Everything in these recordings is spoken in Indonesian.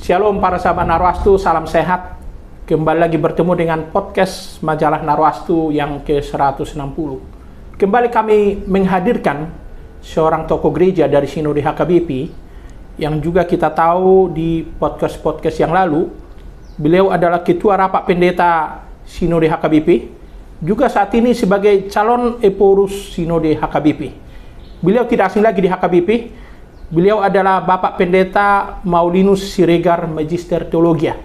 Shalom para sahabat Narwastu, salam sehat. Kembali lagi bertemu dengan podcast majalah Narwastu yang ke-160. Kembali kami menghadirkan seorang tokoh gereja dari Sinode HKBP yang juga kita tahu di podcast-podcast yang lalu, beliau adalah Ketua Rapat Pendeta Sinode HKBP, juga saat ini sebagai calon Eporus Sinode HKBP. Beliau tidak asing lagi di HKBP. Beliau adalah Bapak Pendeta Maulinus Siregar Magister Teologia.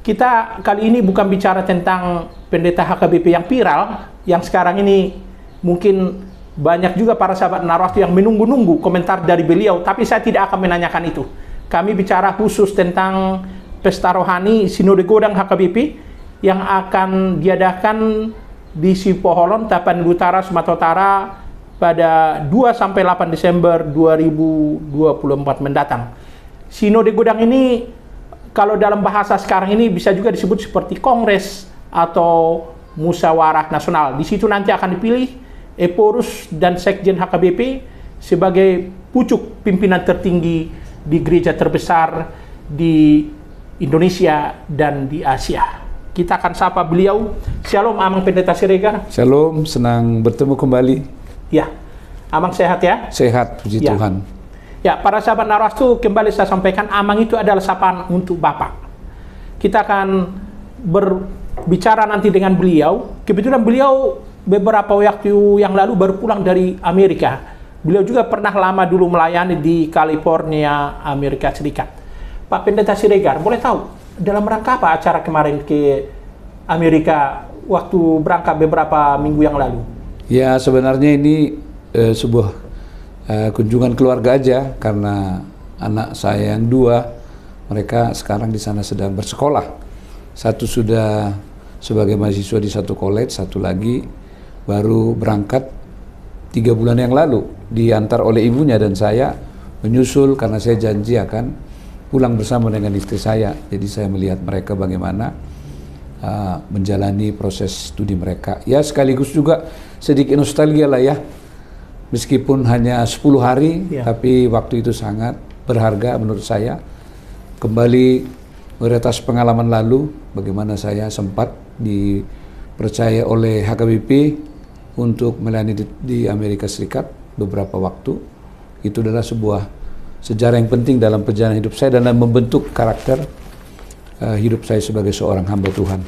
Kita kali ini bukan bicara tentang pendeta HKBP yang viral, yang sekarang ini mungkin banyak juga para sahabat Narwastu yang menunggu-nunggu komentar dari beliau, tapi saya tidak akan menanyakan itu. Kami bicara khusus tentang pesta rohani Sinode Godang HKBP yang akan diadakan di Sipoholon, Tapanuli Utara, Sumatera Utara pada 2-8 Desember 2024 mendatang. Sinode Godang ini kalau dalam bahasa sekarang ini bisa juga disebut seperti kongres atau musyawarah nasional. Di situ nanti akan dipilih Eporus dan Sekjen HKBP sebagai pucuk pimpinan tertinggi di gereja terbesar di Indonesia dan di Asia. Kita akan sapa beliau. Shalom Amang Pendeta Siregar. Shalom, senang bertemu kembali. Ya, Amang sehat ya? Sehat, puji Tuhan. Ya, para sahabat Narwastu, kembali saya sampaikan, Amang itu adalah sapaan untuk Bapak. Kita akan berbicara nanti dengan beliau. Kebetulan beliau beberapa waktu yang lalu baru pulang dari Amerika. Beliau juga pernah lama dulu melayani di California, Amerika Serikat. Pak Pendeta Siregar, boleh tahu dalam rangka apa acara kemarin ke Amerika waktu berangkat beberapa minggu yang lalu? Ya, sebenarnya ini sebuah kunjungan keluarga aja, karena anak saya yang dua, mereka sekarang di sana sedang bersekolah. Satu sudah sebagai mahasiswa di satu college, satu lagi baru berangkat 3 bulan yang lalu, diantar oleh ibunya, dan saya menyusul karena saya janji akan pulang bersama dengan istri saya. Jadi saya melihat mereka bagaimana menjalani proses studi mereka. Ya, sekaligus juga sedikit nostalgia lah ya. Meskipun hanya 10 hari, tapi waktu itu sangat berharga menurut saya. Kembali meretas pengalaman lalu, bagaimana saya sempat dipercaya oleh HKBP untuk melayani di Amerika Serikat beberapa waktu. Itu adalah sebuah sejarah yang penting dalam perjalanan hidup saya dan membentuk karakter hidup saya sebagai seorang hamba Tuhan.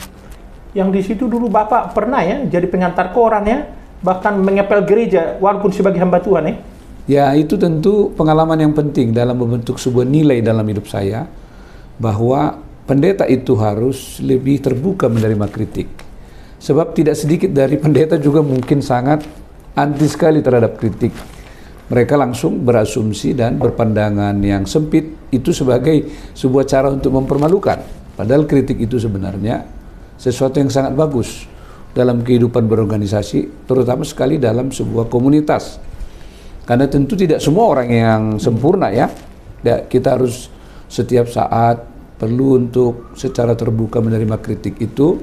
Yang di situ dulu Bapak pernah ya jadi pengantar koran ya, bahkan mengepel gereja walaupun sebagai hamba Tuhan ya. Ya, itu tentu pengalaman yang penting dalam membentuk sebuah nilai dalam hidup saya, bahwa pendeta itu harus lebih terbuka menerima kritik. Sebab tidak sedikit dari pendeta juga mungkin sangat anti sekali terhadap kritik. Mereka langsung berasumsi dan berpandangan yang sempit itu sebagai sebuah cara untuk mempermalukan. Padahal kritik itu sebenarnya sesuatu yang sangat bagus dalam kehidupan berorganisasi, terutama sekali dalam sebuah komunitas. Karena tentu tidak semua orang yang sempurna ya. Kita harus setiap saat perlu untuk secara terbuka menerima kritik itu,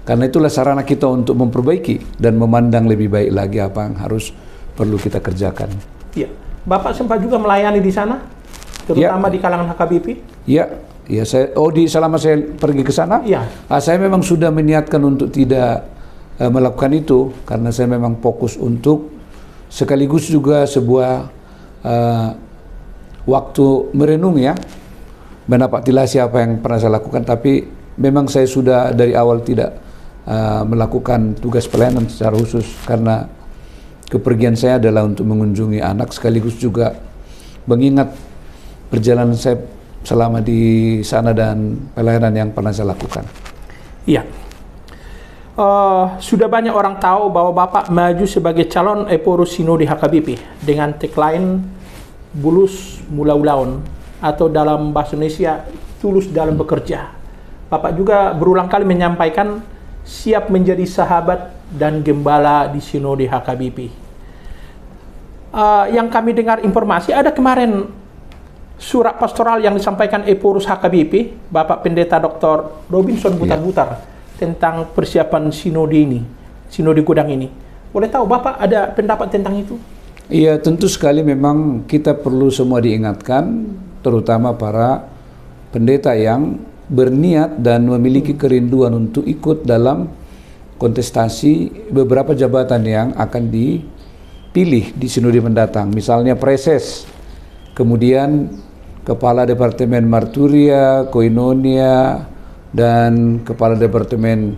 karena itulah sarana kita untuk memperbaiki dan memandang lebih baik lagi apa yang harus perlu kita kerjakan. Iya, Bapak sempat juga melayani di sana, terutama di kalangan HKBP. Iya, selama saya pergi ke sana, saya memang sudah meniatkan untuk tidak melakukan itu, karena saya memang fokus untuk sekaligus juga sebuah waktu merenung ya, menapaktilasi apa yang pernah saya lakukan. Tapi memang saya sudah dari awal tidak melakukan tugas pelayanan secara khusus, karena kepergian saya adalah untuk mengunjungi anak, sekaligus juga mengingat perjalanan saya selama di sana dan pelayanan yang pernah saya lakukan. Iya. Sudah banyak orang tahu bahwa Bapak maju sebagai calon Eporus Sinode HKBP dengan tagline Bulus Mulaulaun, atau dalam bahasa Indonesia tulus dalam bekerja. Bapak juga berulang kali menyampaikan siap menjadi sahabat dan gembala di Sinode HKBP. Yang kami dengar informasi, ada kemarin surat pastoral yang disampaikan Eporus HKBP, Bapak Pendeta Dr. Robinson Butar-Butar, tentang persiapan sinode ini, Sinode Godang ini. Boleh tahu Bapak ada pendapat tentang itu? Iya, tentu sekali memang kita perlu semua diingatkan, terutama para pendeta yang berniat dan memiliki kerinduan untuk ikut dalam kontestasi beberapa jabatan yang akan dipilih di sinode mendatang. Misalnya preses, kemudian kepala departemen marturia, koinonia, dan kepala departemen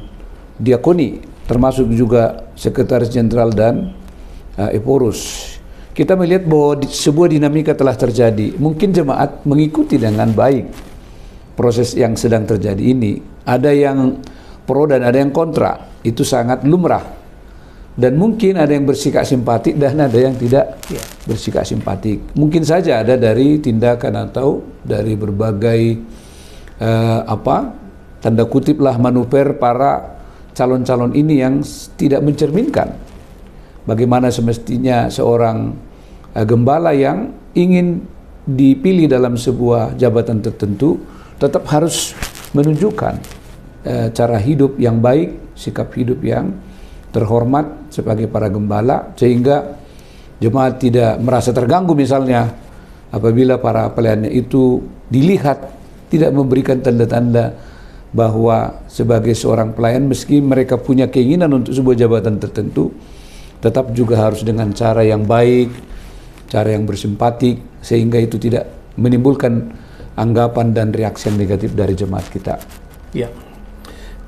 diakoni, termasuk juga sekretaris jenderal dan eporus. Kita melihat bahwa sebuah dinamika telah terjadi. Mungkin jemaat mengikuti dengan baik proses yang sedang terjadi ini. Ada yang pro dan ada yang kontra. Itu sangat lumrah. Dan mungkin ada yang bersikap simpatik dan ada yang tidak bersikap simpatik. Mungkin saja ada dari tindakan atau dari berbagai tanda kutip lah manuver para calon-calon ini yang tidak mencerminkan bagaimana semestinya seorang gembala yang ingin dipilih dalam sebuah jabatan tertentu tetap harus menunjukkan cara hidup yang baik, sikap hidup yang terhormat sebagai para gembala, sehingga jemaat tidak merasa terganggu misalnya apabila para pelayannya itu dilihat tidak memberikan tanda-tanda bahwa sebagai seorang pelayan meski mereka punya keinginan untuk sebuah jabatan tertentu, tetap juga harus dengan cara yang baik, cara yang bersimpatik, sehingga itu tidak menimbulkan anggapan dan reaksi yang negatif dari jemaat kita. Ya.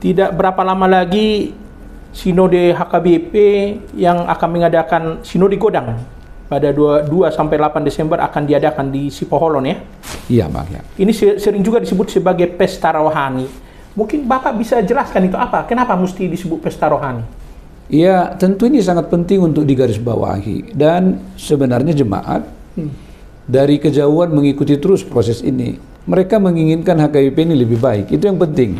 Tidak berapa lama lagi Sinode HKBP yang akan mengadakan Sinode Godang pada 2 sampai 8 Desember akan diadakan di Sipoholon ya. Iya, Bang ya. Ini sering juga disebut sebagai pesta rohani. Mungkin Bapak bisa jelaskan itu apa? Kenapa mesti disebut pesta rohani? Iya, tentu ini sangat penting untuk digarisbawahi, dan sebenarnya jemaat dari kejauhan mengikuti terus proses ini. Mereka menginginkan HKBP ini lebih baik, itu yang penting.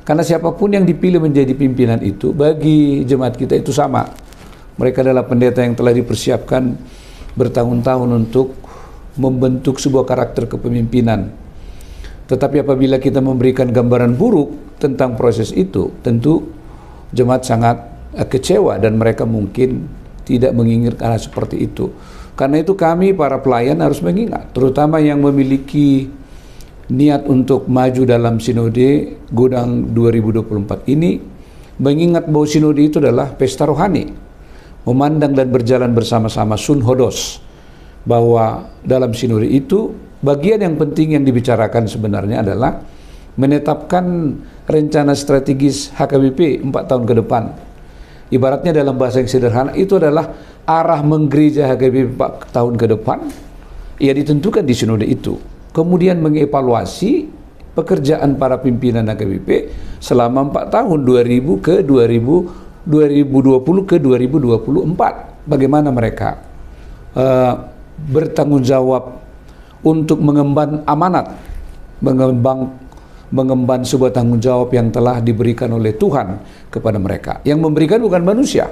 Karena siapapun yang dipilih menjadi pimpinan itu, bagi jemaat kita itu sama. Mereka adalah pendeta yang telah dipersiapkan bertahun-tahun untuk membentuk sebuah karakter kepemimpinan. Tetapi apabila kita memberikan gambaran buruk tentang proses itu, tentu jemaat sangat kecewa dan mereka mungkin tidak menginginkan hal seperti itu. Karena itu kami para pelayan harus mengingat, terutama yang memiliki niat untuk maju dalam Sinode Godang 2024 ini, mengingat bahwa Sinode itu adalah pesta rohani, memandang dan berjalan bersama-sama sun hodos, bahwa dalam Sinode itu bagian yang penting yang dibicarakan sebenarnya adalah menetapkan rencana strategis HKBP 4 tahun ke depan. Ibaratnya dalam bahasa yang sederhana itu adalah arah menggereja HKBP 4 tahun ke depan, ya ditentukan di Sinode itu. Kemudian mengevaluasi pekerjaan para pimpinan HKBP selama 4 tahun 2020 ke 2024. Bagaimana mereka bertanggung jawab untuk mengemban amanat, mengemban sebuah tanggung jawab yang telah diberikan oleh Tuhan kepada mereka. Yang memberikan bukan manusia,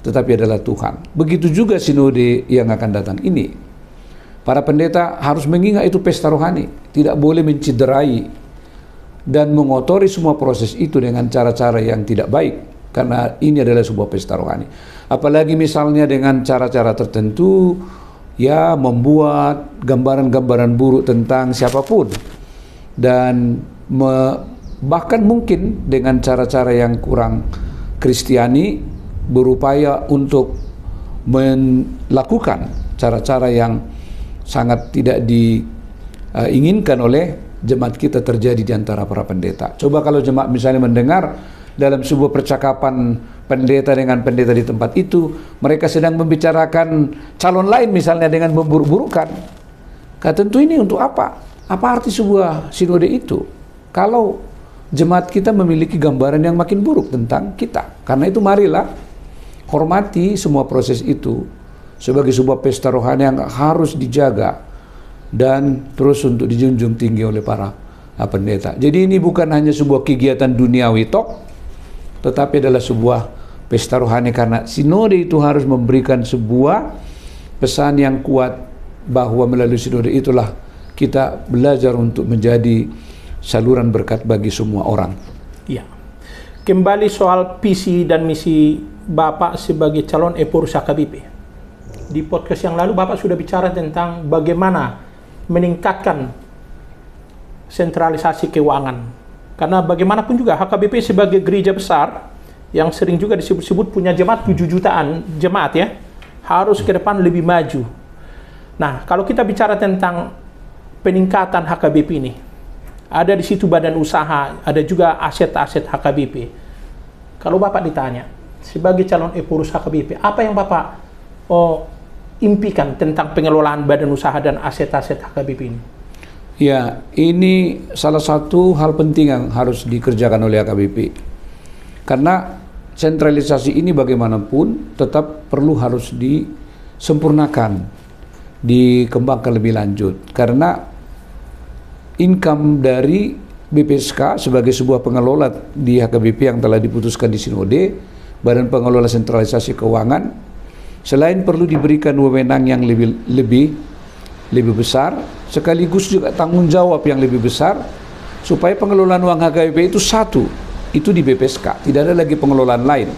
tetapi adalah Tuhan. Begitu juga Sinode yang akan datang ini. Para pendeta harus mengingat itu pesta rohani, tidak boleh menciderai dan mengotori semua proses itu dengan cara-cara yang tidak baik, karena ini adalah sebuah pesta rohani. Apalagi misalnya dengan cara-cara tertentu, ya membuat gambaran-gambaran buruk tentang siapapun, dan bahkan mungkin dengan cara-cara yang kurang Kristiani, berupaya untuk melakukan cara-cara yang sangat tidak diinginkan oleh jemaat kita terjadi di antara para pendeta. Coba kalau jemaat misalnya mendengar dalam sebuah percakapan pendeta dengan pendeta di tempat itu, mereka sedang membicarakan calon lain misalnya dengan memburuk-burukan. Tentu ini untuk apa? Apa arti sebuah sinode itu? Kalau jemaat kita memiliki gambaran yang makin buruk tentang kita. Karena itu marilah hormati semua proses itu sebagai sebuah pesta rohani yang harus dijaga dan terus untuk dijunjung tinggi oleh para pendeta. Jadi ini bukan hanya sebuah kegiatan duniawi tok, tetapi adalah sebuah pesta rohani, karena sinode itu harus memberikan sebuah pesan yang kuat bahwa melalui sinode itulah kita belajar untuk menjadi saluran berkat bagi semua orang. Iya. Kembali soal visi dan misi Bapak sebagai calon eporus HKBP. Di podcast yang lalu Bapak sudah bicara tentang bagaimana meningkatkan sentralisasi keuangan. Karena bagaimanapun juga HKBP sebagai gereja besar yang sering juga disebut-sebut punya jemaat 7 jutaan jemaat ya, harus ke depan lebih maju. Nah, kalau kita bicara tentang peningkatan HKBP ini, ada di situ badan usaha, ada juga aset-aset HKBP. Kalau Bapak ditanya, sebagai calon pengurus HKBP, apa yang Bapak impikan tentang pengelolaan badan usaha dan aset-aset HKBP ini? Ya, ini salah satu hal penting yang harus dikerjakan oleh HKBP. Karena sentralisasi ini bagaimanapun tetap harus disempurnakan, dikembangkan lebih lanjut. Karena income dari BPSK sebagai sebuah pengelola di HKBP yang telah diputuskan di Sinode, Badan Pengelola Sentralisasi Keuangan, selain perlu diberikan wewenang yang lebih besar, sekaligus juga tanggung jawab yang lebih besar, supaya pengelolaan uang HKBP itu satu, itu di BPSK, tidak ada lagi pengelolaan lain.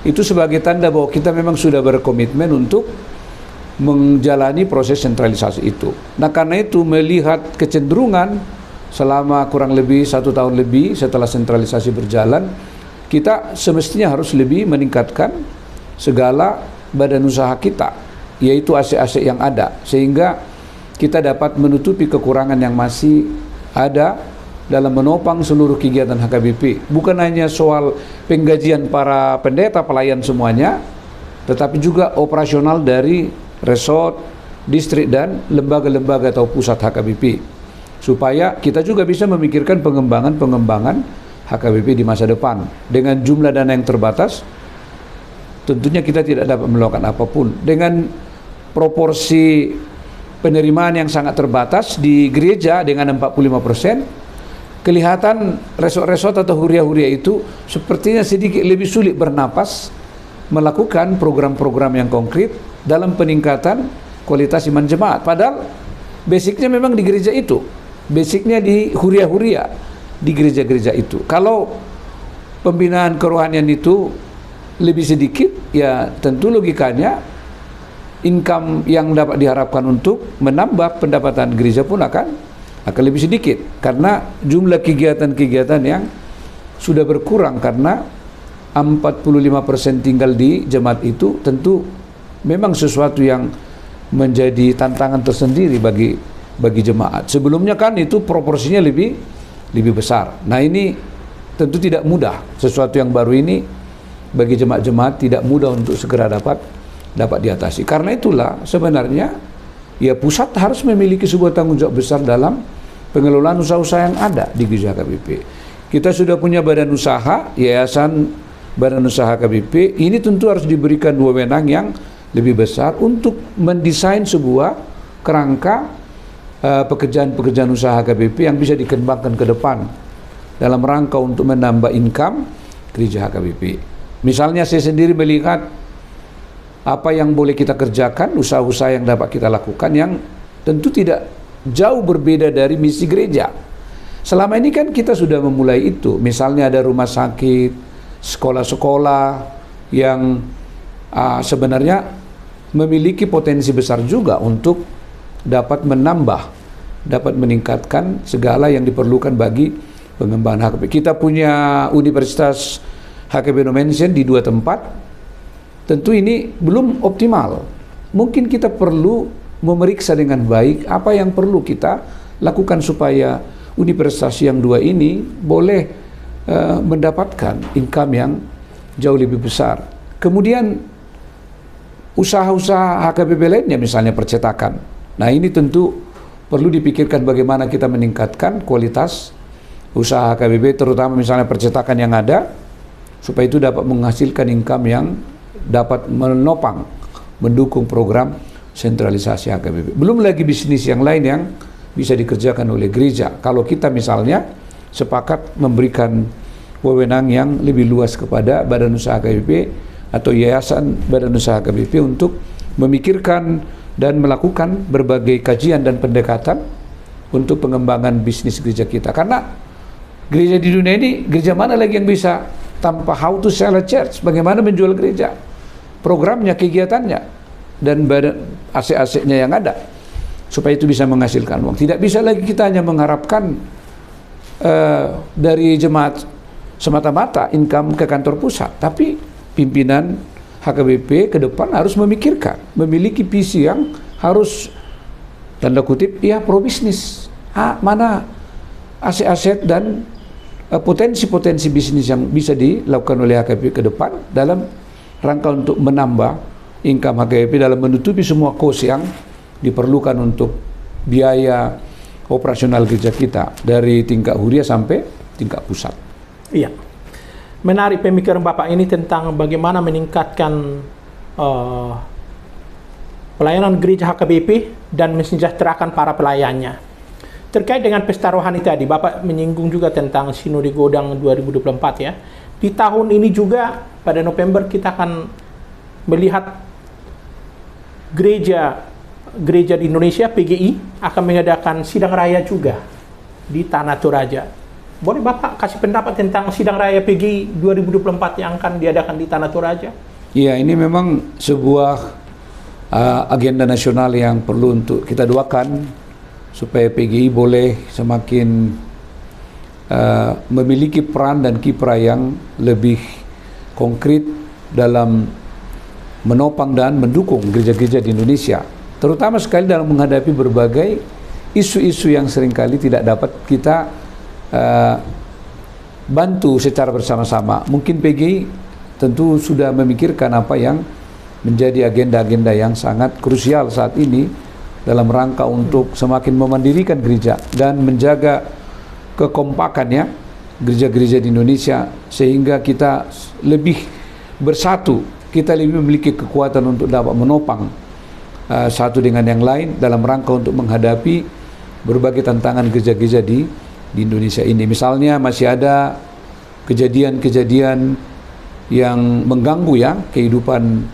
Itu sebagai tanda bahwa kita memang sudah berkomitmen untuk menjalani proses sentralisasi itu. Nah, karena itu melihat kecenderungan selama kurang lebih 1 tahun lebih setelah sentralisasi berjalan, kita semestinya harus lebih meningkatkan segala badan usaha kita, yaitu aset-aset yang ada, sehingga kita dapat menutupi kekurangan yang masih ada dalam menopang seluruh kegiatan HKBP. Bukan hanya soal penggajian para pendeta pelayan semuanya, tetapi juga operasional dari resort, distrik, dan lembaga-lembaga atau pusat HKBP, supaya kita juga bisa memikirkan pengembangan HKBP di masa depan. Dengan jumlah dana yang terbatas, tentunya kita tidak dapat melakukan apapun. Dengan proporsi penerimaan yang sangat terbatas di gereja dengan 45%, kelihatan resort-resort atau huria-huria itu sepertinya sedikit lebih sulit bernapas melakukan program-program yang konkret dalam peningkatan kualitas iman jemaat. Padahal basicnya memang di gereja itu, basicnya di huria-huria di gereja-gereja itu. Kalau pembinaan kerohanian itu lebih sedikit, ya tentu logikanya income yang dapat diharapkan untuk menambah pendapatan gereja pun akan lebih sedikit, karena jumlah kegiatan-kegiatan yang sudah berkurang karena 45% tinggal di jemaat itu tentu memang sesuatu yang menjadi tantangan tersendiri bagi jemaat. Sebelumnya kan itu proporsinya lebih besar. Nah, ini tentu tidak mudah. Sesuatu yang baru ini bagi jemaat-jemaat tidak mudah untuk segera dapat diatasi. Karena itulah sebenarnya ya pusat harus memiliki sebuah tanggung jawab besar dalam pengelolaan usaha-usaha yang ada di gereja HKBP. Kita sudah punya badan usaha, yayasan badan usaha HKBP, ini tentu harus diberikan wewenang yang lebih besar untuk mendesain sebuah kerangka pekerjaan-pekerjaan usaha HKBP yang bisa dikembangkan ke depan dalam rangka untuk menambah income gereja HKBP. Misalnya saya sendiri melihat apa yang boleh kita kerjakan, usaha-usaha yang dapat kita lakukan yang tentu tidak jauh berbeda dari misi gereja. Selama ini kan kita sudah memulai itu. Misalnya ada rumah sakit, sekolah-sekolah yang sebenarnya memiliki potensi besar juga untuk dapat meningkatkan segala yang diperlukan bagi pengembangan HKBP. Kita punya Universitas HKBP Indonesia di 2 tempat. Tentu ini belum optimal. Mungkin kita perlu memeriksa dengan baik apa yang perlu kita lakukan supaya universitas yang 2 ini boleh mendapatkan income yang jauh lebih besar. Kemudian usaha-usaha HKBP lainnya, misalnya percetakan. Nah, ini tentu perlu dipikirkan bagaimana kita meningkatkan kualitas usaha HKBP, terutama misalnya percetakan yang ada, supaya itu dapat menghasilkan income yang dapat menopang, mendukung program sentralisasi HKBP. Belum lagi bisnis yang lain yang bisa dikerjakan oleh gereja. Kalau kita misalnya sepakat memberikan wewenang yang lebih luas kepada badan usaha HKBP atau yayasan badan usaha HKBP untuk memikirkan dan melakukan berbagai kajian dan pendekatan untuk pengembangan bisnis gereja kita. Karena gereja di dunia ini, gereja mana lagi yang bisa tanpa how to sell a church, bagaimana menjual gereja, programnya, kegiatannya, dan badan aset-asetnya yang ada, supaya itu bisa menghasilkan uang. Tidak bisa lagi kita hanya mengharapkan dari jemaat semata-mata income ke kantor pusat, tapi pimpinan HKBP ke depan harus memikirkan, memiliki visi yang harus tanda kutip ya pro bisnis. Mana aset-aset dan potensi-potensi bisnis yang bisa dilakukan oleh HKBP ke depan dalam rangka untuk menambah income HKBP dalam menutupi semua cost yang diperlukan untuk biaya operasional gereja kita dari tingkat huriah sampai tingkat pusat. Iya, menarik pemikiran Bapak ini tentang bagaimana meningkatkan pelayanan gereja HKBP dan mensejahterakan para pelayannya. Terkait dengan pesta rohani tadi, Bapak menyinggung juga tentang Sinode Godang 2024 ya. Di tahun ini juga pada November kita akan melihat gereja di Indonesia, PGI, akan mengadakan sidang raya juga di Tanah Toraja. Boleh Bapak kasih pendapat tentang sidang raya PGI 2024 yang akan diadakan di Tanah Toraja? Iya, ini memang sebuah agenda nasional yang perlu untuk kita doakan supaya PGI boleh semakin memiliki peran dan kiprah yang lebih konkret dalam menopang dan mendukung gereja-gereja di Indonesia, terutama sekali dalam menghadapi berbagai isu-isu yang seringkali tidak dapat kita bantu secara bersama-sama. Mungkin PGI tentu sudah memikirkan apa yang menjadi agenda-agenda yang sangat krusial saat ini dalam rangka untuk semakin memandirikan gereja dan menjaga kekompakannya gereja-gereja di Indonesia, sehingga kita lebih bersatu, kita lebih memiliki kekuatan untuk dapat menopang satu dengan yang lain dalam rangka untuk menghadapi berbagai tantangan gereja-gereja di Indonesia ini. Misalnya masih ada kejadian-kejadian yang mengganggu ya kehidupan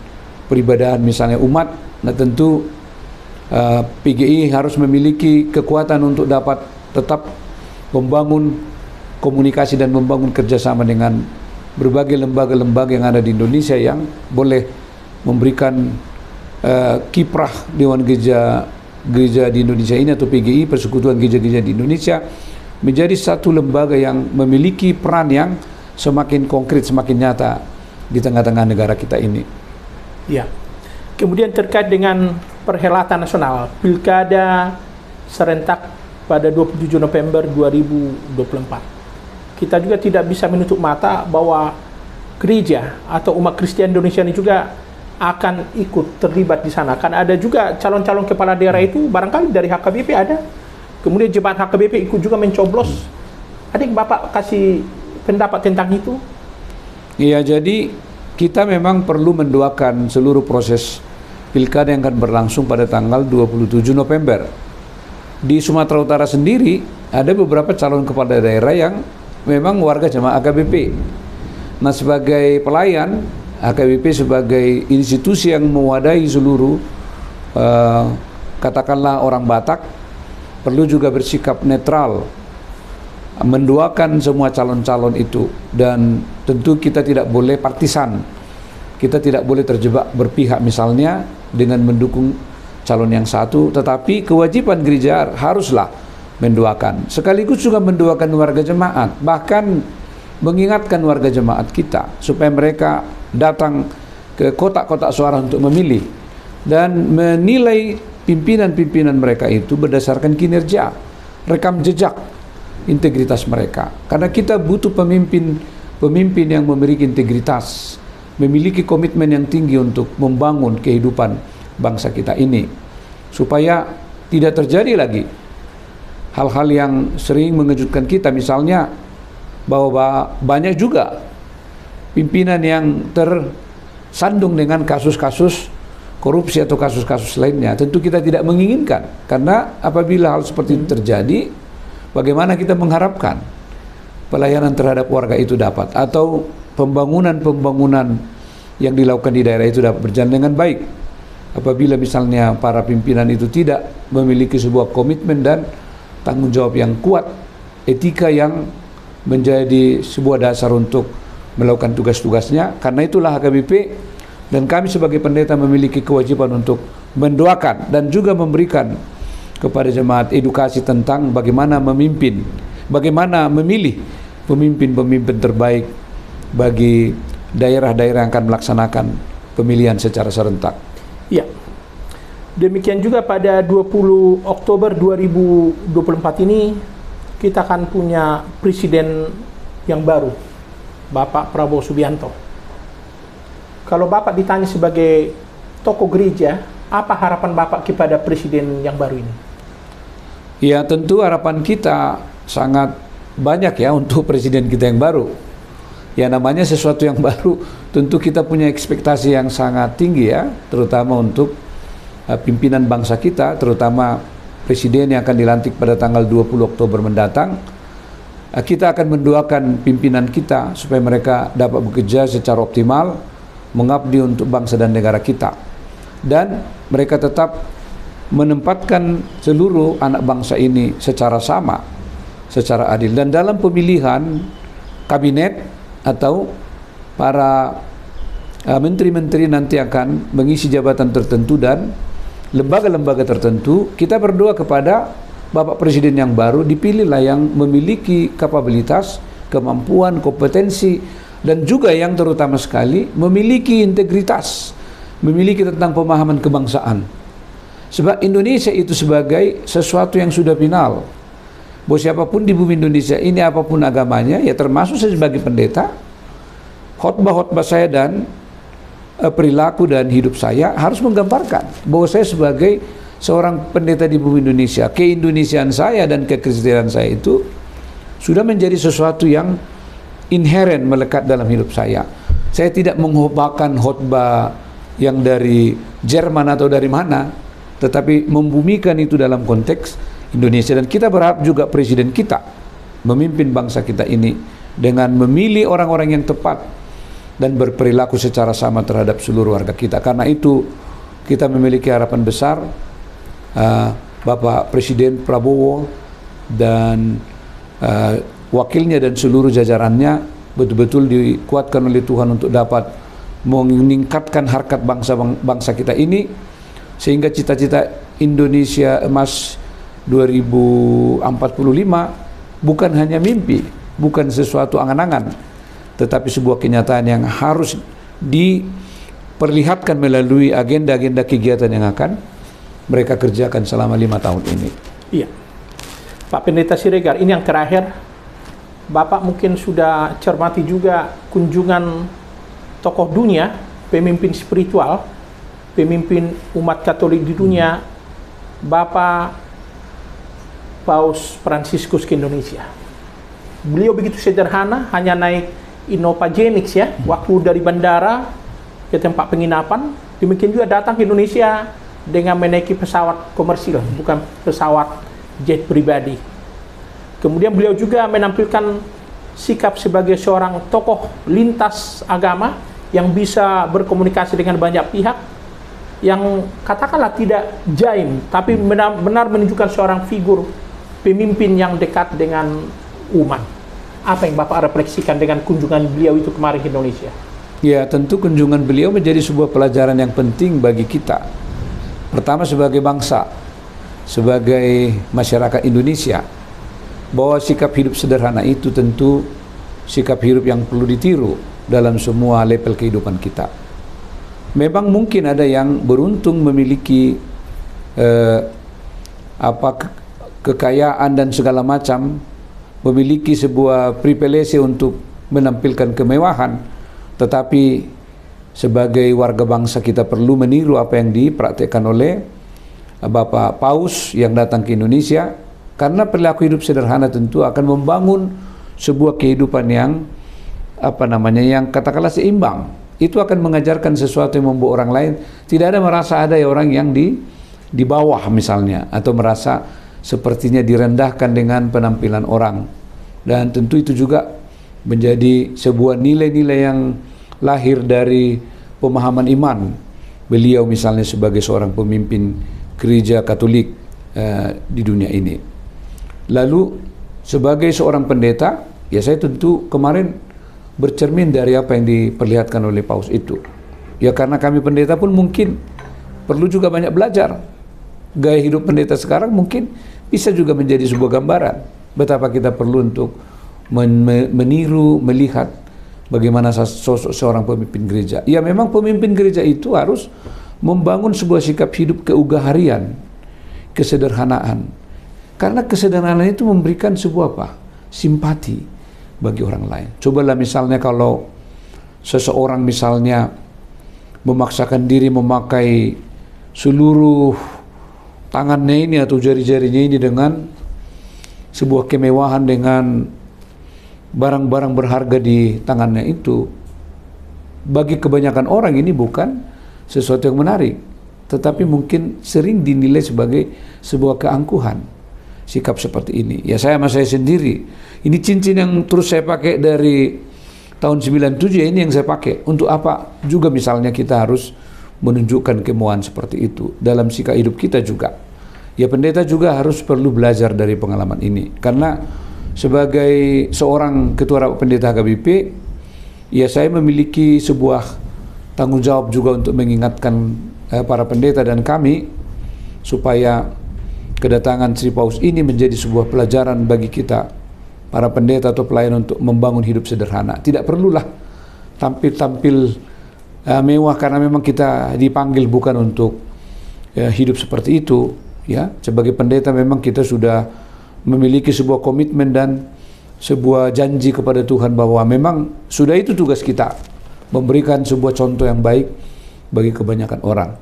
peribadahan misalnya umat. Nah tentu PGI harus memiliki kekuatan untuk dapat tetap membangun komunikasi dan membangun kerjasama dengan berbagai lembaga-lembaga yang ada di Indonesia yang boleh memberikan kiprah Dewan Gereja di Indonesia ini atau PGI, Persekutuan Gereja-Gereja di Indonesia, menjadi satu lembaga yang memiliki peran yang semakin konkret, semakin nyata di tengah-tengah negara kita ini. Ya. Kemudian terkait dengan perhelatan nasional Pilkada serentak pada 27 November 2024. Kita juga tidak bisa menutup mata bahwa gereja atau umat Kristen Indonesia ini juga akan ikut terlibat di sana. Kan ada juga calon-calon kepala daerah itu barangkali dari HKBP ada. Kemudian jemaat HKBP ikut juga mencoblos. Adik Bapak kasih pendapat tentang itu? Iya, jadi kita memang perlu mendoakan seluruh proses pilkada yang akan berlangsung pada tanggal 27 November. Di Sumatera Utara sendiri ada beberapa calon kepala daerah yang memang warga jemaat HKBP. Nah, sebagai pelayan HKBP sebagai institusi yang mewadahi seluruh katakanlah orang Batak, perlu juga bersikap netral mendoakan semua calon-calon itu, dan tentu kita tidak boleh partisan, kita tidak boleh terjebak berpihak misalnya dengan mendukung calon yang satu, tetapi kewajiban gereja haruslah mendoakan, sekaligus juga mendoakan warga jemaat, bahkan mengingatkan warga jemaat kita supaya mereka datang ke kotak-kotak suara untuk memilih dan menilai pimpinan-pimpinan mereka itu berdasarkan kinerja, rekam jejak, integritas mereka. Karena kita butuh pemimpin yang memiliki integritas, memiliki komitmen yang tinggi untuk membangun kehidupan bangsa kita ini, supaya tidak terjadi lagi hal-hal yang sering mengejutkan kita, misalnya bahwa banyak juga pimpinan yang tersandung dengan kasus-kasus korupsi atau kasus-kasus lainnya. Tentu kita tidak menginginkan, karena apabila hal seperti itu terjadi, bagaimana kita mengharapkan pelayanan terhadap warga itu dapat, atau pembangunan-pembangunan yang dilakukan di daerah itu dapat berjalan dengan baik apabila misalnya para pimpinan itu tidak memiliki sebuah komitmen dan tanggung jawab yang kuat, etika yang menjadi sebuah dasar untuk melakukan tugas-tugasnya. Karena itulah HKBP dan kami sebagai pendeta memiliki kewajiban untuk mendoakan dan juga memberikan kepada jemaat edukasi tentang bagaimana memimpin bagaimana memilih pemimpin-pemimpin terbaik bagi daerah-daerah yang akan melaksanakan pemilihan secara serentak. Ya. Demikian juga pada 20 Oktober 2024 ini kita akan punya presiden yang baru, Bapak Prabowo Subianto. Kalau Bapak ditanya sebagai tokoh gereja, apa harapan Bapak kepada presiden yang baru ini? Ya, tentu harapan kita sangat banyak ya untuk presiden kita yang baru. Ya, namanya sesuatu yang baru, tentu kita punya ekspektasi yang sangat tinggi ya, terutama untuk pimpinan bangsa kita, terutama presiden yang akan dilantik pada tanggal 20 Oktober mendatang. Kita akan mendoakan pimpinan kita supaya mereka dapat bekerja secara optimal, mengabdi untuk bangsa dan negara kita. Dan mereka tetap menempatkan seluruh anak bangsa ini secara sama, secara adil. Dan dalam pemilihan kabinet atau para menteri-menteri nanti akan mengisi jabatan tertentu dan lembaga-lembaga tertentu, kita berdoa kepada Bapak Presiden yang baru, dipilihlah yang memiliki kapabilitas, kemampuan, kompetensi, dan juga yang terutama sekali memiliki integritas, memiliki tentang pemahaman kebangsaan. Sebab Indonesia itu sebagai sesuatu yang sudah final. Bahwa siapapun di bumi Indonesia ini, apapun agamanya, ya termasuk saya sebagai pendeta, khotbah-khotbah saya dan perilaku dan hidup saya harus menggambarkan bahwa saya sebagai seorang pendeta di bumi Indonesia, keindonesiaan saya dan kekristenan saya itu sudah menjadi sesuatu yang inheren melekat dalam hidup saya. Saya tidak menghobahkan khotbah yang dari Jerman atau dari mana, tetapi membumikan itu dalam konteks Indonesia. Dan kita berharap juga presiden kita memimpin bangsa kita ini dengan memilih orang-orang yang tepat dan berperilaku secara sama terhadap seluruh warga kita. Karena itu kita memiliki harapan besar Bapak Presiden Prabowo dan wakilnya dan seluruh jajarannya betul-betul dikuatkan oleh Tuhan untuk dapat meningkatkan harkat bangsa kita ini, sehingga cita-cita Indonesia Emas 2045 bukan hanya mimpi, bukan sesuatu angan-angan, tetapi sebuah kenyataan yang harus diperlihatkan melalui agenda-agenda kegiatan yang akan mereka kerjakan selama 5 tahun ini. Iya, Pak Pendeta Siregar, ini yang terakhir. Bapak mungkin sudah cermati juga kunjungan tokoh dunia, pemimpin spiritual, pemimpin umat Katolik di dunia, Bapak Paus Fransiskus ke Indonesia. Beliau begitu sederhana, hanya naik Innova Genix ya, waktu dari bandara ke tempat penginapan. Demikian juga datang ke Indonesia dengan menaiki pesawat komersil, bukan pesawat jet pribadi. Kemudian beliau juga menampilkan sikap sebagai seorang tokoh lintas agama yang bisa berkomunikasi dengan banyak pihak, yang katakanlah tidak jaim, tapi benar-benar menunjukkan seorang figur pemimpin yang dekat dengan umat. Apa yang Bapak refleksikan dengan kunjungan beliau itu kemarin ke Indonesia? Ya, tentu kunjungan beliau menjadi sebuah pelajaran yang penting bagi kita. Pertama, sebagai bangsa, sebagai masyarakat Indonesia, bahwa sikap hidup sederhana itu tentu sikap hidup yang perlu ditiru dalam semua level kehidupan kita. Memang mungkin ada yang beruntung memiliki kekayaan dan segala macam, memiliki sebuah privilege untuk menampilkan kemewahan, tetapi sebagai warga bangsa kita perlu meniru apa yang dipraktekkan oleh Bapak Paus yang datang ke Indonesia, karena perilaku hidup sederhana tentu akan membangun sebuah kehidupan yang yang katakanlah seimbang. Itu akan mengajarkan sesuatu yang membuat orang lain tidak ada merasa ada orang yang di bawah misalnya, atau merasa sepertinya direndahkan dengan penampilan orang. Dan tentu itu juga menjadi sebuah nilai-nilai yang lahir dari pemahaman iman beliau misalnya sebagai seorang pemimpin gereja Katolik di dunia ini. Lalu sebagai seorang pendeta, ya saya tentu kemarin bercermin dari apa yang diperlihatkan oleh Paus itu. Ya karena kami pendeta pun mungkin perlu juga banyak belajar. Gaya hidup pendeta sekarang mungkin bisa juga menjadi sebuah gambaran betapa kita perlu untuk meniru, melihat bagaimana sosok seorang pemimpin gereja. Ya memang pemimpin gereja itu harus membangun sebuah sikap hidup keugaharian, kesederhanaan. Karena kesederhanaan itu memberikan sebuah apa? Simpati bagi orang lain. Cobalah misalnya kalau seseorang misalnya memaksakan diri memakai seluruh tangannya ini atau jari-jarinya ini dengan sebuah kemewahan, dengan barang-barang berharga di tangannya itu, bagi kebanyakan orang ini bukan sesuatu yang menarik, tetapi mungkin sering dinilai sebagai sebuah keangkuhan sikap seperti ini. Ya saya sama saya sendiri, ini cincin yang terus saya pakai dari tahun 97 ya, ini yang saya pakai. Untuk apa juga misalnya kita harus menunjukkan kemewahan seperti itu dalam sikap hidup kita juga. Ya pendeta juga harus perlu belajar dari pengalaman ini, karena sebagai seorang ketua rapat pendeta HKBP, ya saya memiliki sebuah tanggung jawab juga untuk mengingatkan para pendeta dan kami supaya kedatangan Sri Paus ini menjadi sebuah pelajaran bagi kita para pendeta atau pelayan untuk membangun hidup sederhana. Tidak perlulah tampil mewah, karena memang kita dipanggil bukan untuk hidup seperti itu. Ya, sebagai pendeta memang kita sudah memiliki sebuah komitmen dan sebuah janji kepada Tuhan bahwa memang sudah itu tugas kita, memberikan sebuah contoh yang baik bagi kebanyakan orang.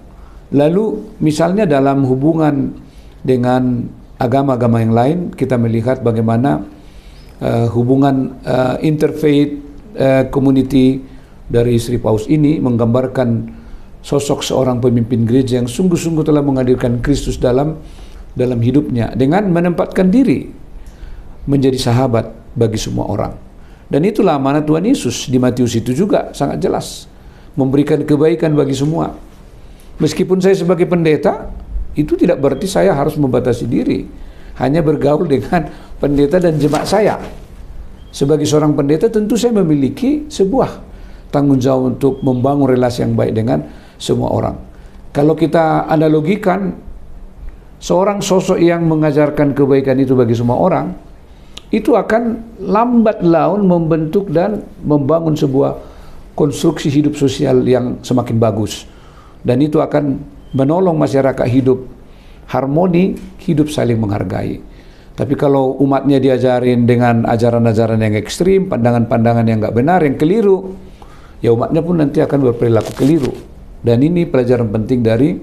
Lalu misalnya dalam hubungan dengan agama-agama yang lain, kita melihat bagaimana hubungan interfaith community dari Sri Paus ini menggambarkan sosok seorang pemimpin gereja yang sungguh-sungguh telah menghadirkan Kristus dalam hidupnya dengan menempatkan diri menjadi sahabat bagi semua orang. Dan itulah amanat Tuhan Yesus di Matius itu juga sangat jelas, memberikan kebaikan bagi semua. Meskipun saya sebagai pendeta, itu tidak berarti saya harus membatasi diri, hanya bergaul dengan pendeta dan jemaat saya. Sebagai seorang pendeta tentu saya memiliki sebuah tanggung jawab untuk membangun relasi yang baik dengan semua orang. Kalau kita analogikan, seorang sosok yang mengajarkan kebaikan itu bagi semua orang, itu akan lambat laun membentuk dan membangun sebuah konstruksi hidup sosial yang semakin bagus. Dan itu akan menolong masyarakat hidup harmoni, hidup saling menghargai. Tapi kalau umatnya diajarin dengan ajaran-ajaran yang ekstrim, pandangan-pandangan yang nggak benar, yang keliru, ya umatnya pun nanti akan berperilaku keliru. Dan ini pelajaran penting dari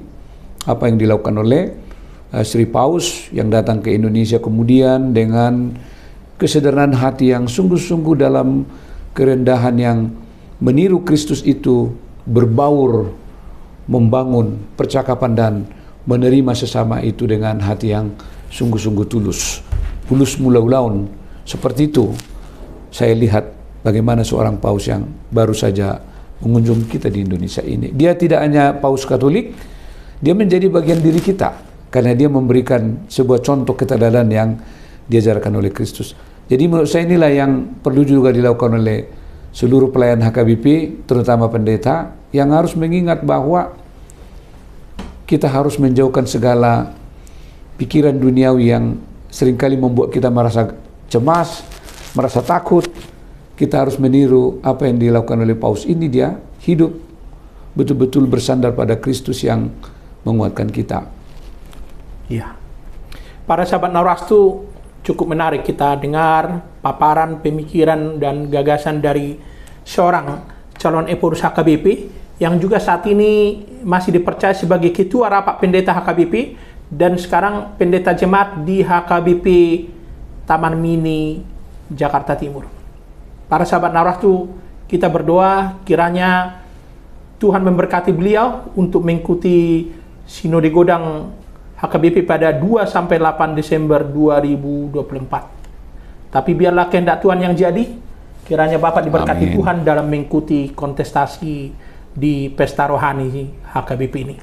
apa yang dilakukan oleh Sri Paus yang datang ke Indonesia kemudian dengan kesederhanaan hati yang sungguh-sungguh dalam kerendahan yang meniru Kristus itu, berbaur, membangun percakapan dan menerima sesama itu dengan hati yang sungguh-sungguh tulus mula-ulaun. Seperti itu saya lihat bagaimana seorang Paus yang baru saja mengunjungi kita di Indonesia ini. Dia tidak hanya Paus Katolik, dia menjadi bagian diri kita karena dia memberikan sebuah contoh keteladanan yang diajarkan oleh Kristus. Jadi menurut saya inilah yang perlu juga dilakukan oleh seluruh pelayan HKBP, terutama pendeta, yang harus mengingat bahwa kita harus menjauhkan segala pikiran duniawi yang seringkali membuat kita merasa cemas, merasa takut. Kita harus meniru apa yang dilakukan oleh Paus ini. Dia hidup betul-betul bersandar pada Kristus yang menguatkan kita. Iya. Para sahabat Narwastu, cukup menarik kita dengar paparan pemikiran dan gagasan dari seorang calon epurus HKBP yang juga saat ini masih dipercaya sebagai ketua rapat pendeta HKBP dan sekarang pendeta jemaat di HKBP Taman Mini Jakarta Timur. Para sahabat Narwastu, kita berdoa kiranya Tuhan memberkati beliau untuk mengikuti Sinode Godang HKBP pada 2-8 Desember 2024. Tapi biarlah kehendak Tuhan yang jadi, kiranya Bapak diberkati. Amin. Tuhan dalam mengikuti kontestasi di pesta rohani HKBP ini.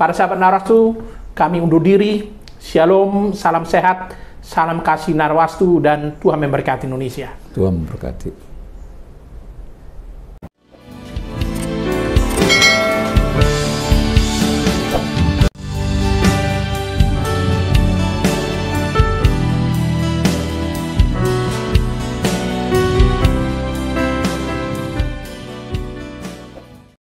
Para sahabat Narwastu, kami undur diri. Shalom, salam sehat, salam kasih Narwastu, dan Tuhan memberkati Indonesia. Tuhan memberkati.